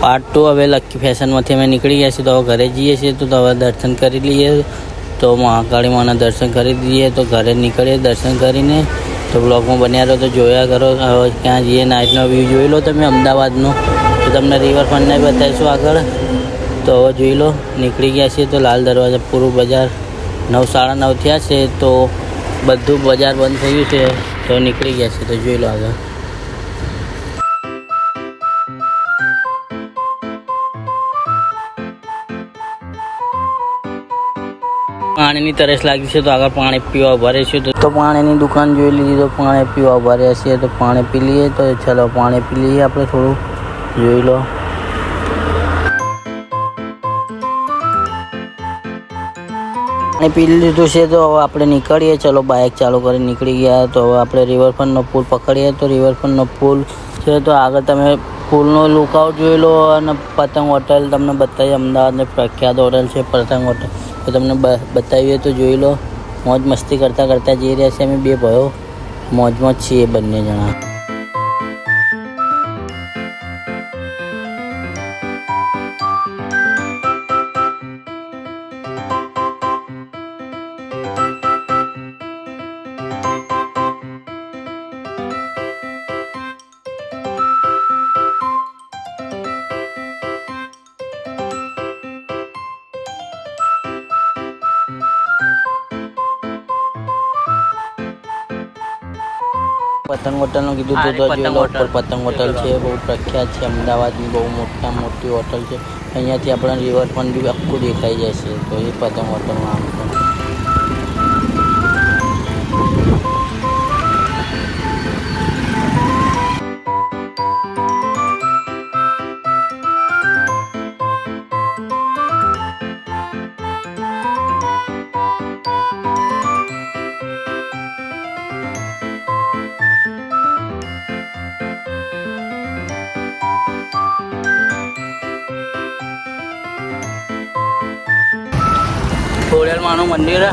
Part 2 હવે lucky ફેશનમાંથી અમે નીકળી ગયા છીએ, તો હવે ઘરે જઈએ છીએ. તો હવે દર્શન કરી લઈએ, તો મહાકાળી માના દર્શન કરી દઈએ, તો ઘરે નીકળીએ દર્શન કરીને. તો બ્લોગમાં બન્યા રહો, તો જોયા કરો. હવે ક્યાં જઈએ, નાઇટનો વ્યૂ જોઈ લો તમે અમદાવાદનો. તો તમને રિવરફ્રન્ટને બતાવીશું આગળ. તો હવે જોઈ લો, નીકળી ગયા છીએ. તો લાલ દરવાજા પૂરું બજાર 9 સાડા 9 થયા છે, તો બધું બજાર બંધ થયું છે. તો નીકળી ગયા છે, તો જોઈ લો આગળ. પાણીની તરસ લાગી છે, તો આગળ પાણી પીવા ઉભા રહીશું. તો પાણીની દુકાન જોઈ લીધી, તો પાણી પીવા ઉભા રહ્યા છીએ. તો પાણી પી લઈએ. તો ચાલો પાણી પી લઈએ આપણે થોડું, જોઈ લો. પાણી પી લીધું છે, તો હવે આપણે નીકળીએ. ચલો બાઇક ચાલુ કરી નીકળી ગયા. તો હવે આપણે રિવરફ્રન્ટનો પુલ પકડીએ. તો રિવરફ્રન્ટનો પુલ છે, તો આગળ તમે પુલનો લુકઆઉટ જોઈ લો. અને પતંગ હોટલ તમને બતાવી, અમદાવાદની પ્રખ્યાત હોટલ છે પતંગ હોટલ. તો તમને બતાવીએ, તો જોઈ લો. મોજ મસ્તી કરતાં કરતાં જઈ રહ્યા છીએ અમે બે ભાઈઓ, મોજમાં જ છીએ બંને જણા. પતંગ હોટલનું કીધું તો જોઈ લો. ઉપર પતંગ હોટલ છે, બહુ પ્રખ્યાત છે અમદાવાદની, બહુ મોટી હોટલ છે. અહીંયાથી આપણે રિવરફ્રન્ટ બી આખું દેખાઈ જાય છે. તો એ પતંગ હોટલનું નામ છે. ખોડિયારમાંનું મંદિર.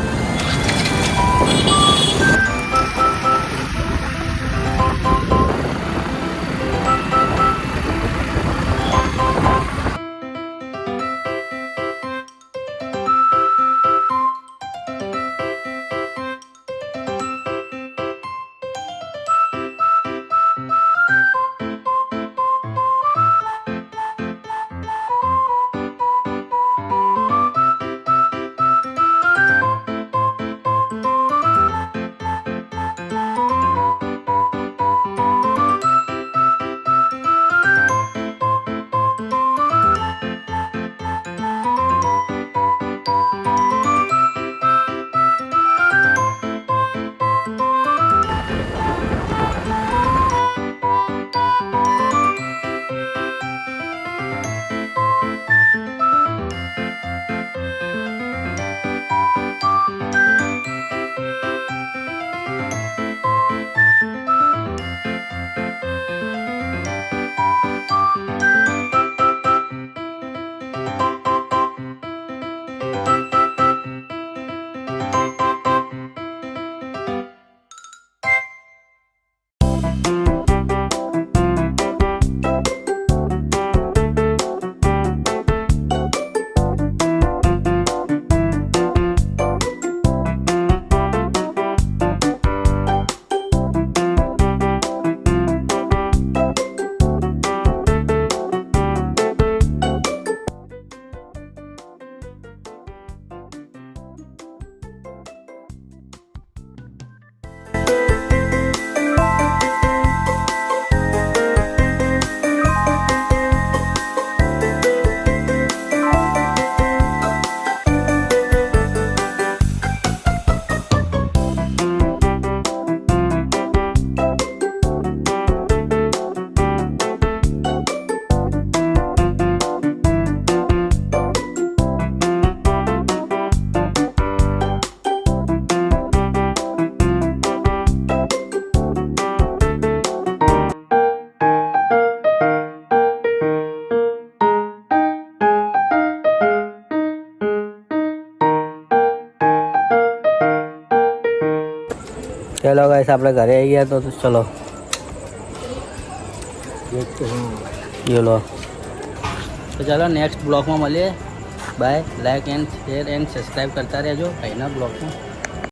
चलो गाइस આપણે ઘરે આવી ગયા તો ચલો ये लो તો ચાલો નેક્સ્ટ બ્લોગમાં મળીએ. Bye. Like and share and subscribe કરતા રહેજો અહીંના બ્લોગમાં.